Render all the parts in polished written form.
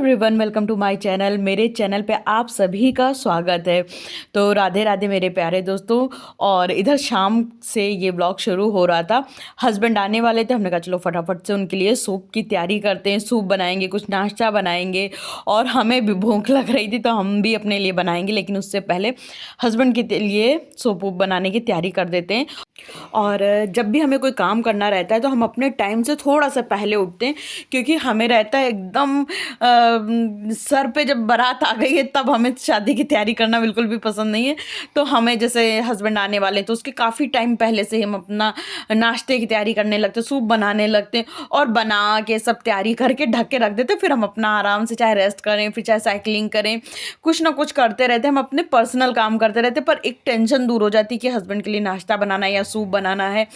Everyone, welcome to my channel. मेरे channel पे आप सभी का स्वागत है। तो राधे राधे मेरे प्यारे दोस्तों। और इधर शाम से ये ब्लॉग शुरू हो रहा था। हस्बैंड आने वाले थे, हमने कहा चलो फटाफट से उनके लिए सूप की तैयारी करते हैं। सूप बनाएंगे, कुछ नाश्ता बनाएंगे और हमें भी भूख लग रही थी तो हम भी अपने लिए बनाएंगे, लेकिन उससे पहले हस्बैंड के लिए सूप वूप बनाने की तैयारी कर देते हैं। और जब भी हमें कोई काम करना रहता है तो हम अपने टाइम से थोड़ा सा पहले उठते हैं, क्योंकि हमें रहता है एकदम सर पे जब बारात आ गई है तब हमें शादी की तैयारी करना बिल्कुल भी पसंद नहीं है। तो हमें जैसे हस्बैंड आने वाले तो उसके काफ़ी टाइम पहले से हम अपना नाश्ते की तैयारी करने लगते, सूप बनाने लगते हैं और बना के सब तैयारी करके ढक के रख देते। फिर हम अपना आराम से चाहे रेस्ट करें, फिर चाहे साइकिलिंग करें, कुछ ना कुछ करते रहते हैं। हम अपने पर्सनल काम करते रहते हैं, पर एक टेंशन दूर हो जाती है कि हस्बैंड के लिए नाश्ता बनाना है या सूप बनाना है।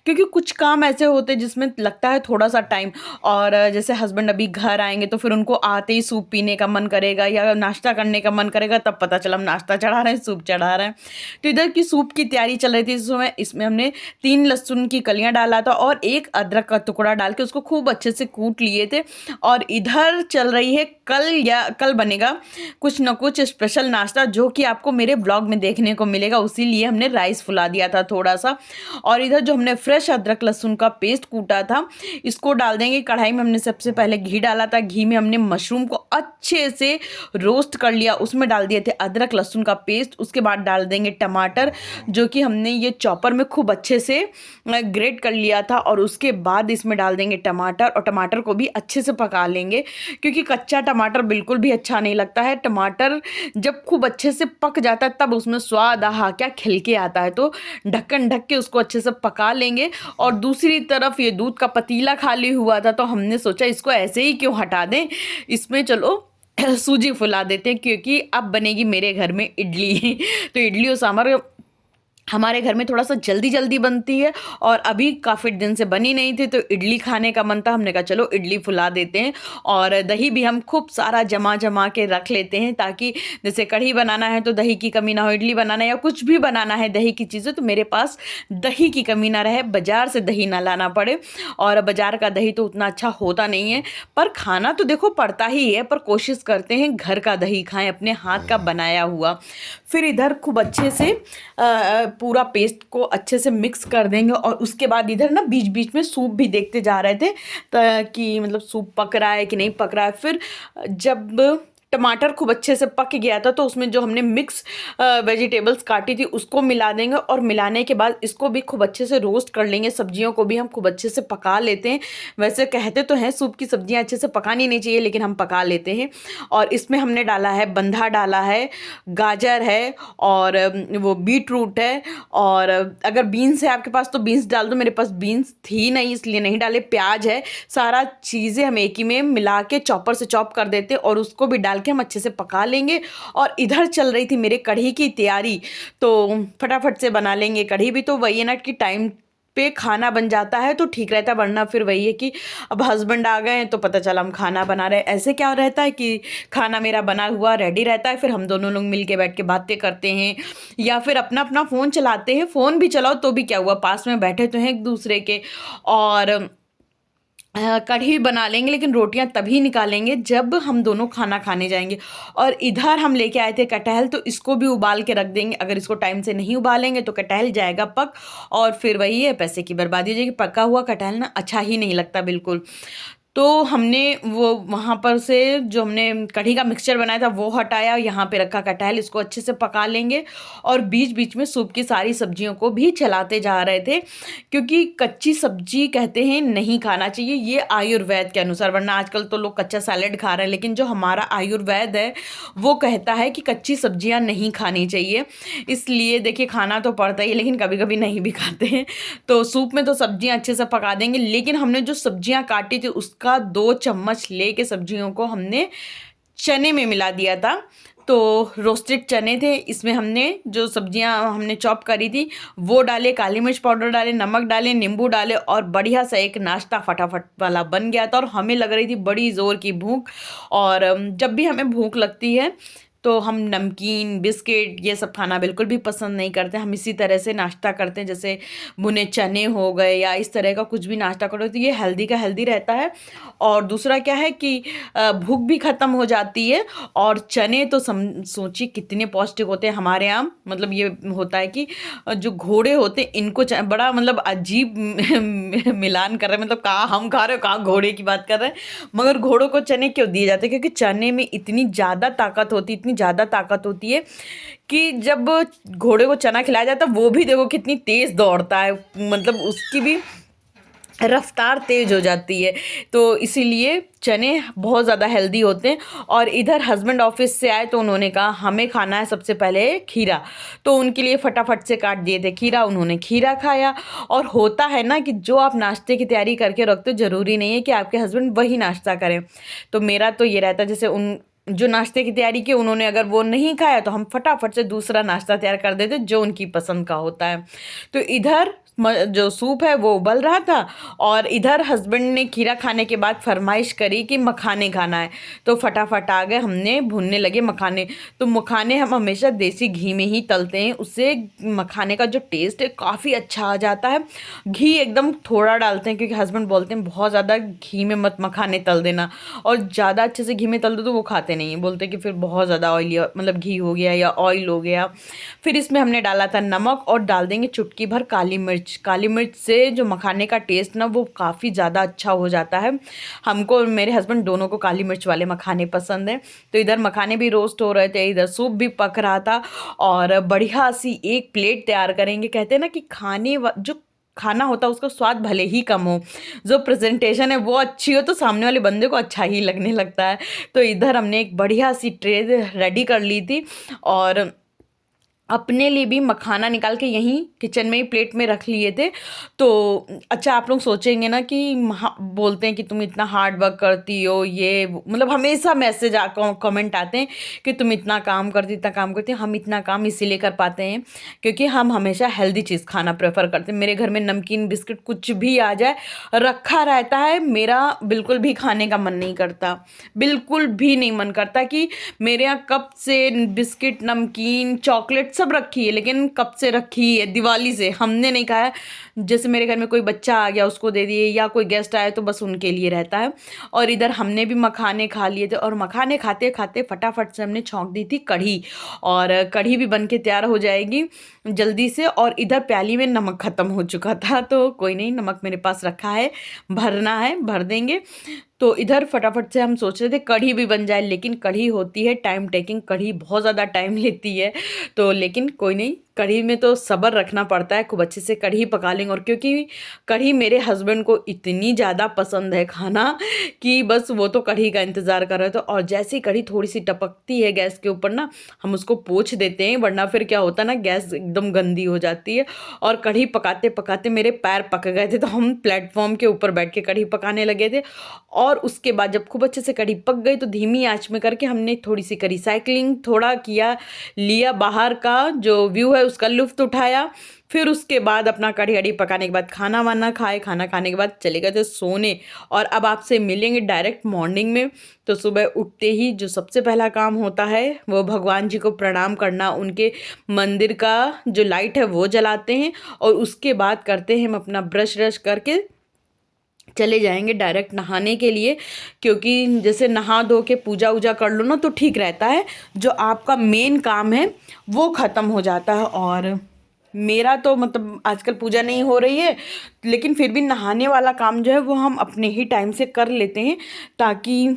क्योंकि कुछ काम ऐसे होते हैं जिसमें लगता है थोड़ा सा टाइम। और जैसे हस्बैंड अभी घर आएंगे तो फिर उनको आते ही सूप पीने का मन करेगा या नाश्ता करने का मन करेगा, तब पता चला हम नाश्ता चढ़ा रहे हैं, सूप चढ़ा रहे हैं। तो इधर की सूप की तैयारी चल रही थी। इस समय इसमें हमने 3 लहसुन की कलियां डाला था और 1 अदरक का टुकड़ा डाल के उसको खूब अच्छे से कूट लिए थे। और इधर चल रही है कल बनेगा कुछ ना कुछ स्पेशल नाश्ता, जो कि आपको मेरे ब्लॉग में देखने को मिलेगा। उसी लिए हमने राइस फुला दिया था थोड़ा सा। और इधर जो हमने फ्रेश अदरक लहसुन का पेस्ट कूटा था, इसको डाल देंगे। कढ़ाई में हमने सबसे पहले घी डाला था। घी में हमने मशरूम को अच्छे से रोस्ट कर लिया, उसमें डाल दिए थे अदरक लहसुन का पेस्ट। उसके बाद डाल देंगे टमाटर, जो कि हमने ये चॉपर में खूब अच्छे से ग्रेट कर लिया था। और उसके बाद इसमें डाल देंगे टमाटर, और टमाटर को भी अच्छे से पका लेंगे, क्योंकि कच्चा टमाटर बिल्कुल भी अच्छा नहीं लगता है। टमाटर जब खूब अच्छे से पक जाता है तब उसमें स्वाद आहा क्या खिल के आता है। तो ढक्कन ढक के उसको अच्छे से पका लेंगे। और दूसरी तरफ ये दूध का पतीला खाली हुआ था, तो हमने सोचा इसको ऐसे ही क्यों हटा दें, इसमें चलो सूजी फुला देते हैं, क्योंकि अब बनेगी मेरे घर में इडली। तो इडली और सांभर हमारे घर में थोड़ा सा जल्दी जल्दी बनती है, और अभी काफ़ी दिन से बनी नहीं थी तो इडली खाने का मन था। हमने कहा चलो इडली फुला देते हैं। और दही भी हम खूब सारा जमा जमा के रख लेते हैं, ताकि जैसे कढ़ी बनाना है तो दही की कमी ना हो, इडली बनाना है या कुछ भी बनाना है दही की चीज़ें, तो मेरे पास दही की कमी ना रहे, बाज़ार से दही ना लाना पड़े। और बाज़ार का दही तो उतना अच्छा होता नहीं है, पर खाना तो देखो पड़ता ही है, पर कोशिश करते हैं घर का दही खाएं, अपने हाथ का बनाया हुआ। फिर इधर खूब अच्छे से पूरा पेस्ट को अच्छे से मिक्स कर देंगे। और उसके बाद इधर ना बीच बीच में सूप भी देखते जा रहे थे कि मतलब सूप पक रहा है कि नहीं पक रहा है। फिर जब टमाटर खूब अच्छे से पक गया था तो उसमें जो हमने मिक्स वेजिटेबल्स काटी थी उसको मिला देंगे। और मिलाने के बाद इसको भी खूब अच्छे से रोस्ट कर लेंगे। सब्जियों को भी हम खूब अच्छे से पका लेते हैं। वैसे कहते तो हैं सूप की सब्जियां अच्छे से पकानी नहीं चाहिए, लेकिन हम पका लेते हैं। और इसमें हमने डाला है बंधा, डाला है गाजर है, और वो बीट रूट है। और अगर बीन्स है आपके पास तो बीन्स डाल दो, मेरे पास बीन्स थी नहीं इसलिए नहीं डाले। प्याज है, सारा चीज़ें हम एक ही में मिला के चॉपर से चॉप कर देते और उसको भी डाल के हम अच्छे से पका लेंगे। और इधर चल रही थी मेरे कढ़ी की तैयारी, तो फटाफट से बना लेंगे कढ़ी भी। तो वही है ना कि टाइम पे खाना बन जाता है तो ठीक रहता है, वरना फिर वही है कि अब हस्बैंड आ गए हैं तो पता चला हम खाना बना रहे हैं। ऐसे क्या रहता है कि खाना मेरा बना हुआ रेडी रहता है, फिर हम दोनों लोग मिल के बैठ के बातें करते हैं, या फिर अपना अपना फ़ोन चलाते हैं। फ़ोन भी चलाओ तो भी क्या हुआ, पास में बैठे तो हैं एक दूसरे के। और कढ़ी बना लेंगे, लेकिन रोटियां तभी निकालेंगे जब हम दोनों खाना खाने जाएंगे। और इधर हम लेके आए थे कटहल, तो इसको भी उबाल के रख देंगे। अगर इसको टाइम से नहीं उबालेंगे तो कटहल जाएगा पक, और फिर वही है पैसे की बर्बादी हो जाएगी। पका हुआ कटहल ना अच्छा ही नहीं लगता बिल्कुल। तो हमने वो वहाँ पर से जो हमने कढ़ी का मिक्सचर बनाया था वो हटाया, यहाँ पे रखा कटहल, इसको अच्छे से पका लेंगे। और बीच बीच में सूप की सारी सब्जियों को भी चलाते जा रहे थे, क्योंकि कच्ची सब्जी कहते हैं नहीं खाना चाहिए, ये आयुर्वेद के अनुसार। वरना आजकल तो लोग कच्चा सैलेड खा रहे हैं, लेकिन जो हमारा आयुर्वेद है वो कहता है कि कच्ची सब्जियां नहीं खानी चाहिए। इसलिए देखिए खाना तो पड़ता ही है, लेकिन कभी कभी नहीं भी खाते हैं। तो सूप में तो सब्जियां अच्छे से पका देंगे, लेकिन हमने जो सब्जियां काटी थी उसका 2 चम्मच लेके सब्जियों को हमने चने में मिला दिया था। तो रोस्टेड चने थे, इसमें हमने जो सब्जियां हमने चॉप करी थी वो डाले, काली मिर्च पाउडर डाले, नमक डाले, नींबू डाले, और बढ़िया सा एक नाश्ता फटाफट वाला बन गया था। और हमें लग रही थी बड़ी ज़ोर की भूख। और जब भी हमें भूख लगती है तो हम नमकीन बिस्किट ये सब खाना बिल्कुल भी पसंद नहीं करते। हम इसी तरह से नाश्ता करते हैं, जैसे भुने चने हो गए या इस तरह का कुछ भी नाश्ता करो तो ये हेल्दी का हेल्दी रहता है। और दूसरा क्या है कि भूख भी ख़त्म हो जाती है। और चने तो सोचिए कितने पौष्टिक होते हैं हमारे यहाँ। मतलब ये होता है कि जो घोड़े होते हैं इनको बड़ा मतलब अजीब मिलान कर रहे हैं, मतलब कहाँ हम खा रहे हो कहाँ घोड़े की बात कर रहे हैं। मगर घोड़ों को चने क्यों दिए जाते हैं? क्योंकि चने में इतनी ज़्यादा ताकत होती है, इतनी ज़्यादा ताकत होती है कि जब घोड़े को चना खिलाया जाता है वो भी देखो कितनी तेज़ दौड़ता है, मतलब उसकी भी रफ्तार तेज हो जाती है। तो इसीलिए चने बहुत ज़्यादा हेल्दी होते हैं। और इधर हस्बैंड ऑफिस से आए तो उन्होंने कहा हमें खाना है सबसे पहले खीरा, तो उनके लिए फटाफट से काट दिए थे खीरा, उन्होंने खीरा खाया। और होता है ना कि जो आप नाश्ते की तैयारी करके रखते हो ज़रूरी नहीं है कि आपके हस्बैंड वही नाश्ता करें। तो मेरा तो ये रहता है जैसे उन जो नाश्ते की तैयारी की उन्होंने अगर वो नहीं खाया तो हम फटाफट से दूसरा नाश्ता तैयार कर देते जो उनकी पसंद का होता है। तो इधर जो सूप है वो उबल रहा था और इधर हस्बैंड ने खीरा खाने के बाद फरमाइश करी कि मखाने खाना है, तो फटाफट आ गए, हमने भूनने लगे मखाने। तो मखाने हम हमेशा देसी घी में ही तलते हैं, उससे मखाने का जो टेस्ट है काफ़ी अच्छा आ जाता है। घी एकदम थोड़ा डालते हैं क्योंकि हस्बैंड बोलते हैं बहुत ज़्यादा घी में मत मखाने तल देना, और ज़्यादा अच्छे से घी में तल दो तो वो खाते नहीं हैं, बोलते कि फिर बहुत ज़्यादा ऑयली मतलब घी हो गया या ऑयल हो गया। फिर इसमें हमने डाला था नमक और डाल देंगे चुटकी भर काली मिर्च। काली मिर्च से जो मखाने का टेस्ट ना वो काफ़ी ज़्यादा अच्छा हो जाता है। हमको और मेरे हस्बैंड दोनों को काली मिर्च वाले मखाने पसंद हैं। तो इधर मखाने भी रोस्ट हो रहे थे, इधर सूप भी पक रहा था और बढ़िया सी एक प्लेट तैयार करेंगे। कहते हैं ना कि जो खाना होता है उसका स्वाद भले ही कम हो, जो प्रेजेंटेशन है वो अच्छी हो तो सामने वाले बंदे को अच्छा ही लगने लगता है। तो इधर हमने एक बढ़िया सी ट्रे रेडी कर ली थी और अपने लिए भी मखाना निकाल के यहीं किचन में ही प्लेट में रख लिए थे। तो अच्छा आप लोग सोचेंगे ना कि बोलते हैं कि तुम इतना हार्ड वर्क करती हो, ये मतलब हमेशा मैसेज कमेंट आते हैं कि तुम इतना काम करती हो। हम इतना काम इसीलिए कर पाते हैं क्योंकि हम हमेशा हेल्दी चीज़ खाना प्रेफर करते हैं। मेरे घर में नमकीन बिस्किट कुछ भी आ जाए रखा रहता है, मेरा बिल्कुल भी खाने का मन नहीं करता, बिल्कुल भी नहीं मन करता कि मेरे यहाँ कब से बिस्किट नमकीन चॉकलेट सब रखी है, लेकिन कब से रखी है दिवाली से हमने नहीं खाया। जैसे मेरे घर में कोई बच्चा आ गया उसको दे दिए या कोई गेस्ट आए तो बस उनके लिए रहता है। और इधर हमने भी मखाने खा लिए थे और मखाने खाते खाते फटाफट से हमने छौंक दी थी कढ़ी, और कढ़ी भी बन के तैयार हो जाएगी जल्दी से। और इधर प्याली में नमक ख़त्म हो चुका था तो कोई नहीं, नमक मेरे पास रखा है, भरना है भर देंगे। तो इधर फटाफट से हम सोच रहे थे कढ़ी भी बन जाए, लेकिन कढ़ी होती है टाइम टेकिंग, कढ़ी बहुत ज़्यादा टाइम लेती है। तो लेकिन कोई नहीं, कढ़ी में तो सब्र रखना पड़ता है, खूब अच्छे से कढ़ी पका लेंगे। और क्योंकि कढ़ी मेरे हस्बैंड को इतनी ज़्यादा पसंद है खाना कि बस वो तो कढ़ी का इंतज़ार कर रहे थे। और जैसे ही कढ़ी थोड़ी सी टपकती है गैस के ऊपर ना, हम उसको पोंछ देते हैं, वरना फिर क्या होता है ना गैस एकदम गंदी हो जाती है। और कढ़ी पकाते पकाते मेरे पैर पक गए थे, तो हम प्लेटफॉर्म के ऊपर बैठ के कढ़ी पकाने लगे थे। और उसके बाद जब खूब अच्छे से कढ़ी पक गई तो धीमी आंच में करके हमने थोड़ी सी करी साइकिलिंग थोड़ा किया, लिया बाहर का जो व्यू है उसका लुत्फ़ उठाया। फिर उसके बाद अपना कढ़ी अड़ी पकाने के बाद खाना वाना खाए, खाना खाने के बाद चले गए थे सोने। और अब आपसे मिलेंगे डायरेक्ट मॉर्निंग में। तो सुबह उठते ही जो सबसे पहला काम होता है वो भगवान जी को प्रणाम करना, उनके मंदिर का जो लाइट है वो जलाते हैं और उसके बाद करते हैं हम अपना ब्रश व्रश करके चले जाएंगे डायरेक्ट नहाने के लिए। क्योंकि जैसे नहा धो के पूजा वूजा कर लो ना तो ठीक रहता है, जो आपका मेन काम है वो ख़त्म हो जाता है। और मेरा तो मतलब आजकल पूजा नहीं हो रही है, लेकिन फिर भी नहाने वाला काम जो है वो हम अपने ही टाइम से कर लेते हैं ताकि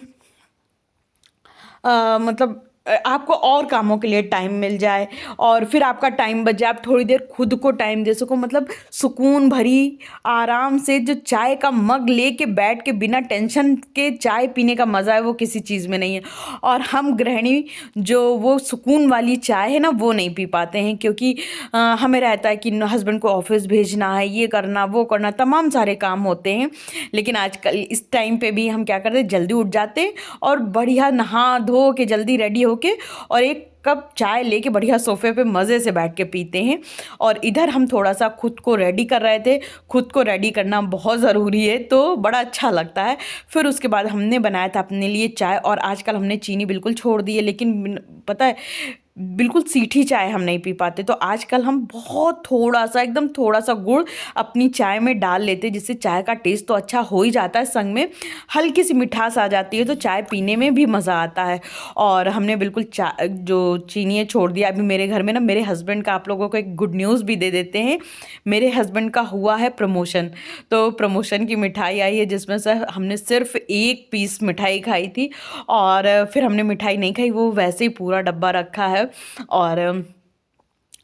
मतलब आपको और कामों के लिए टाइम मिल जाए और फिर आपका टाइम बच जाए, आप थोड़ी देर खुद को टाइम दे सको। मतलब सुकून भरी आराम से जो चाय का मग लेके बैठ के बिना टेंशन के चाय पीने का मज़ा है वो किसी चीज़ में नहीं है। और हम गृहिणी जो वो सुकून वाली चाय है ना वो नहीं पी पाते हैं, क्योंकि हमें रहता है कि हस्बैंड को ऑफिस भेजना है, ये करना वो करना, तमाम सारे काम होते हैं। लेकिन आजकल इस टाइम पे भी हम क्या करते हैं, जल्दी उठ जाते और बढ़िया नहा धो के जल्दी रेडी हो के और एक कप चाय लेके बढ़िया सोफे पे मज़े से बैठ के पीते हैं। और इधर हम थोड़ा सा खुद को रेडी कर रहे थे। खुद को रेडी करना बहुत ज़रूरी है, तो बड़ा अच्छा लगता है। फिर उसके बाद हमने बनाया था अपने लिए चाय, और आजकल हमने चीनी बिल्कुल छोड़ दी है, लेकिन पता है बिल्कुल मीठी चाय हम नहीं पी पाते, तो आजकल हम बहुत थोड़ा सा, एकदम थोड़ा सा गुड़ अपनी चाय में डाल लेते हैं, जिससे चाय का टेस्ट तो अच्छा हो ही जाता है, संग में हल्की सी मिठास आ जाती है, तो चाय पीने में भी मज़ा आता है। और हमने बिल्कुल जो चीनी है छोड़ दिया। अभी मेरे घर में ना मेरे हस्बैंड का, आप लोगों को एक गुड न्यूज़ भी दे देते हैं, मेरे हस्बैंड का हुआ है प्रमोशन। तो प्रमोशन की मिठाई आई है, जिसमें से हमने सिर्फ एक पीस मिठाई खाई थी, और फिर हमने मिठाई नहीं खाई, वो वैसे ही पूरा डब्बा रखा है। और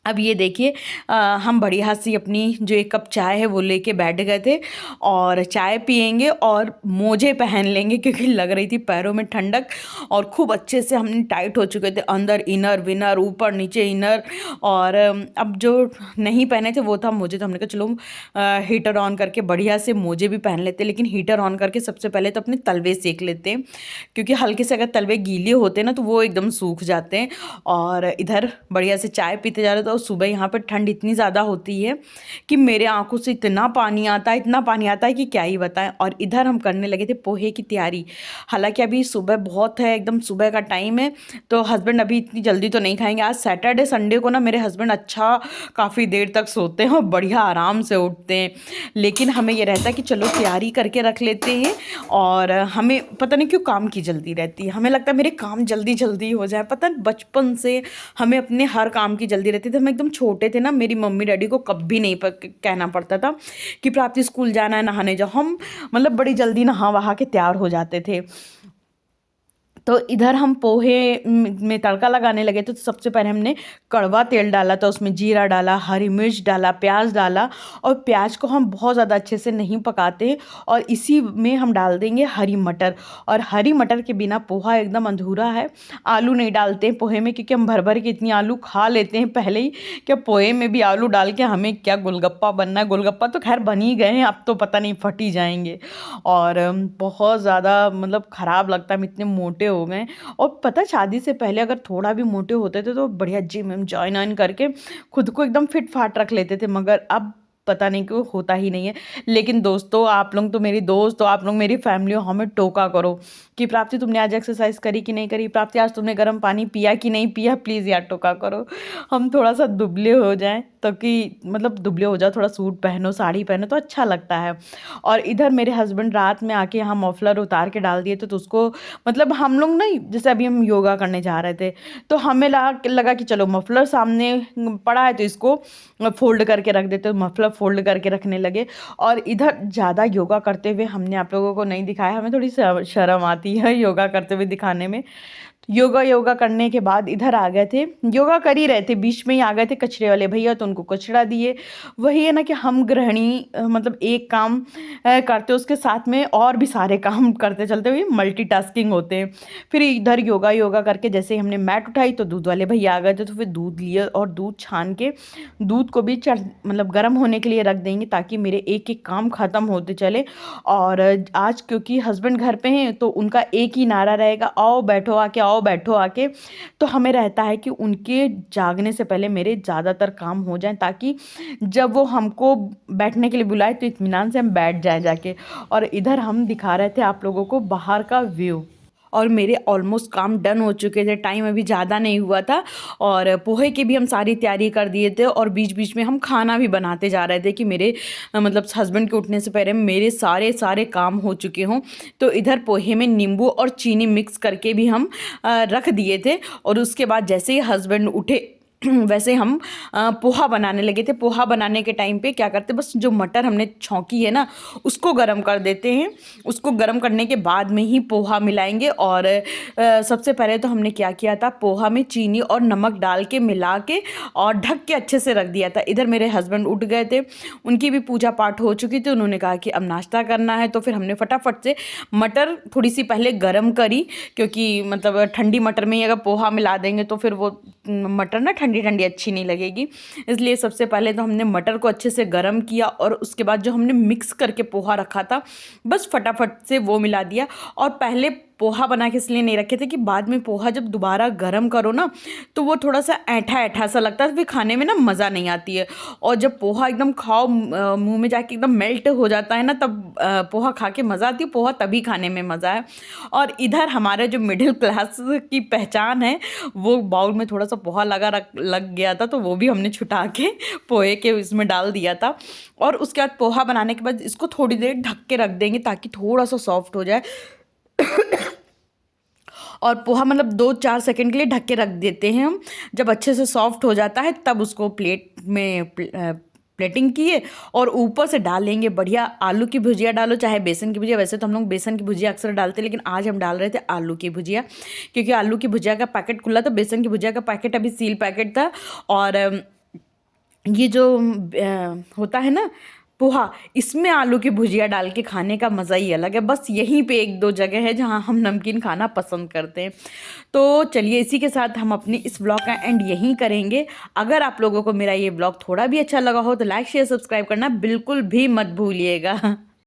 अब ये देखिए, हम बढ़िया सी अपनी जो एक कप चाय है वो लेके बैठ गए थे, और चाय पियेंगे और मोजे पहन लेंगे, क्योंकि लग रही थी पैरों में ठंडक, और खूब अच्छे से हमने टाइट हो चुके थे, अंदर इनर विनर, ऊपर नीचे इनर। और अब जो नहीं पहने थे वो था मोजे, तो हमने कहा चलो हीटर ऑन करके बढ़िया से मोजे भी पहन लेते, लेकिन हीटर ऑन करके सबसे पहले तो अपने तलवे सेक लेते हैं, क्योंकि हल्के से अगर तलवे गीले होते हैं ना तो वो एकदम सूख जाते हैं। और इधर बढ़िया से चाय पीते जा रहे थे, और सुबह यहाँ पर ठंड इतनी ज़्यादा होती है कि मेरे आंखों से इतना पानी आता है, इतना पानी आता है कि क्या ही बताएं। और इधर हम करने लगे थे पोहे की तैयारी। हालांकि अभी सुबह बहुत है, एकदम सुबह का टाइम है, तो हस्बैंड अभी इतनी जल्दी तो नहीं खाएंगे। आज सैटरडे संडे को ना मेरे हस्बैंड अच्छा काफ़ी देर तक सोते हैं और बढ़िया आराम से उठते हैं, लेकिन हमें ये रहता है कि चलो तैयारी करके रख लेते हैं। और हमें पता नहीं क्यों काम की जल्दी रहती है, हमें लगता है मेरे काम जल्दी जल्दी हो जाए। पता नहीं बचपन से हमें अपने हर काम की जल्दी रहती थी। हम एकदम छोटे थे ना, मेरी मम्मी डैडी को कभी नहीं कहना पड़ता था कि प्राप्ति स्कूल जाना है, नहाने जाओ, हम मतलब बड़ी जल्दी नहा वहा के तैयार हो जाते थे। तो इधर हम पोहे में तड़का लगाने लगे, तो सबसे पहले हमने कड़वा तेल डाला था, उसमें जीरा डाला, हरी मिर्च डाला, प्याज डाला, और प्याज को हम बहुत ज़्यादा अच्छे से नहीं पकाते हैं, और इसी में हम डाल देंगे हरी मटर। और हरी मटर के बिना पोहा एकदम अधूरा है। आलू नहीं डालते हैं पोहे में, क्योंकि हम भर भर के इतनी आलू खा लेते हैं पहले ही, क्या पोहे में भी आलू डाल के हमें क्या गोलगप्पा बनना है। गोलगप्पा तो खैर बन ही गए हैं, अब तो पता नहीं फट ही जाएंगे। और बहुत ज़्यादा मतलब ख़राब लगता है, हम इतने मोटे हो गए। और पता है शादी से पहले अगर थोड़ा भी मोटे होते थे तो बढ़िया जिम में ज्वाइन ऑइन करके खुद को एकदम फिट फाट रख लेते थे, मगर अब पता नहीं क्यों होता ही नहीं है। लेकिन दोस्तों, आप लोग तो मेरी दोस्त हो, आप लोग मेरी फैमिली हो, हमें टोका करो कि प्राप्ति तुमने आज एक्सरसाइज करी कि नहीं करी, प्राप्ति आज तुमने गर्म पानी पिया कि नहीं पिया। प्लीज़ यार टोका करो, हम थोड़ा सा दुबले हो जाएं, ताकि मतलब दुबले हो जाओ, थोड़ा सूट पहनो, साड़ी पहनो तो अच्छा लगता है। और इधर मेरे हस्बैंड रात में आके यहाँ मफलर उतार के डाल दिए, तो उसको मतलब हम लोग ना, जैसे अभी हम योगा करने जा रहे थे, तो हमें लगा कि चलो मफलर सामने पड़ा है तो इसको फोल्ड करके रख देते, तो मफलर फोल्ड करके रखने लगे। और इधर ज़्यादा योगा करते हुए हमने आप लोगों को नहीं दिखाया, हमें थोड़ी शर्म आती है योगा करते हुए दिखाने में। योगा करने के बाद इधर आ गए थे, योगा कर ही रहे थे, बीच में ही आ गए थे कचरे वाले भैया, तो उनको कचरा दिए। वही है ना कि हम गृहिणी मतलब एक काम करते उसके साथ में और भी सारे काम करते चलते हुए मल्टीटास्किंग होते हैं। फिर इधर योगा करके जैसे ही हमने मैट उठाई तो दूध वाले भैया आ गए थे, तो फिर दूध लिए और दूध छान के दूध को भी मतलब गर्म होने के लिए रख देंगे, ताकि मेरे एक एक काम ख़त्म होते चले। और आज क्योंकि हस्बैंड घर पे हैं तो उनका एक ही नारा रहेगा, आओ बैठो आके, आओ बैठो आके। तो हमें रहता है कि उनके जागने से पहले मेरे ज़्यादातर काम हो जाएं, ताकि जब वो हमको बैठने के लिए बुलाए तो इत्मीनान से हम बैठ जाएं जाके। और इधर हम दिखा रहे थे आप लोगों को बाहर का व्यू, और मेरे ऑलमोस्ट काम डन हो चुके थे, टाइम अभी ज़्यादा नहीं हुआ था। और पोहे की भी हम सारी तैयारी कर दिए थे, और बीच बीच में हम खाना भी बनाते जा रहे थे कि मेरे मतलब हस्बैंड के उठने से पहले मेरे सारे सारे काम हो चुके हों। तो इधर पोहे में नींबू और चीनी मिक्स करके भी हम रख दिए थे, और उसके बाद जैसे ही हस्बैंड उठे वैसे हम पोहा बनाने लगे थे। पोहा बनाने के टाइम पे क्या करते, बस जो मटर हमने छौंकी है ना उसको गरम कर देते हैं, उसको गरम करने के बाद में ही पोहा मिलाएंगे। और सबसे पहले तो हमने क्या किया था, पोहा में चीनी और नमक डाल के मिला के और ढक के अच्छे से रख दिया था। इधर मेरे हस्बैंड उठ गए थे, उनकी भी पूजा पाठ हो चुकी थी, उन्होंने कहा कि अब नाश्ता करना है। तो फिर हमने फटाफट से मटर थोड़ी सी पहले गरम करी, क्योंकि मतलब ठंडी मटर में ही अगर पोहा मिला देंगे तो फिर वो मटर ना ठंडी ठंडी अच्छी नहीं लगेगी। इसलिए सबसे पहले तो हमने मटर को अच्छे से गरम किया, और उसके बाद जो हमने मिक्स करके पोहा रखा था बस फटाफट से वो मिला दिया। और पहले पोहा बना के इसलिए नहीं रखे थे कि बाद में पोहा जब दोबारा गर्म करो ना तो वो थोड़ा सा ऐठा ऐठा सा लगता है, फिर खाने में ना मज़ा नहीं आती है। और जब पोहा एकदम खाओ मुंह में जाके एकदम मेल्ट हो जाता है ना, तब पोहा खा के मज़ा आती है। पोहा तभी खाने में मज़ा है। और इधर हमारे जो मिडिल क्लास की पहचान है, वो बाउल में थोड़ा सा पोहा लग गया था, तो वो भी हमने छुटा के पोहे के इसमें डाल दिया था। और उसके बाद पोहा बनाने के बाद इसको थोड़ी देर ढक के रख देंगे ताकि थोड़ा सा सॉफ्ट हो जाए। और पोहा मतलब 2-4 सेकंड के लिए ढक के रख देते हैं हम। जब अच्छे से सॉफ्ट हो जाता है तब उसको प्लेट में प्लेटिंग किए और ऊपर से डालेंगे बढ़िया आलू की भुजिया डालो, चाहे बेसन की भुजिया। वैसे तो हम लोग बेसन की भुजिया अक्सर डालते हैं, लेकिन आज हम डाल रहे थे आलू की भुजिया, क्योंकि आलू की भुजिया का पैकेट खुला था, बेसन की भुजिया का पैकेट अभी सील पैकेट था। और ये जो होता है ना पोहा, इसमें आलू की भुजिया डाल के खाने का मज़ा ही अलग है। बस यहीं पे 1-2 जगह है जहाँ हम नमकीन खाना पसंद करते हैं। तो चलिए इसी के साथ हम अपनी इस ब्लॉग का एंड यहीं करेंगे। अगर आप लोगों को मेरा ये ब्लॉग थोड़ा भी अच्छा लगा हो तो लाइक शेयर सब्सक्राइब करना बिल्कुल भी मत भूलिएगा।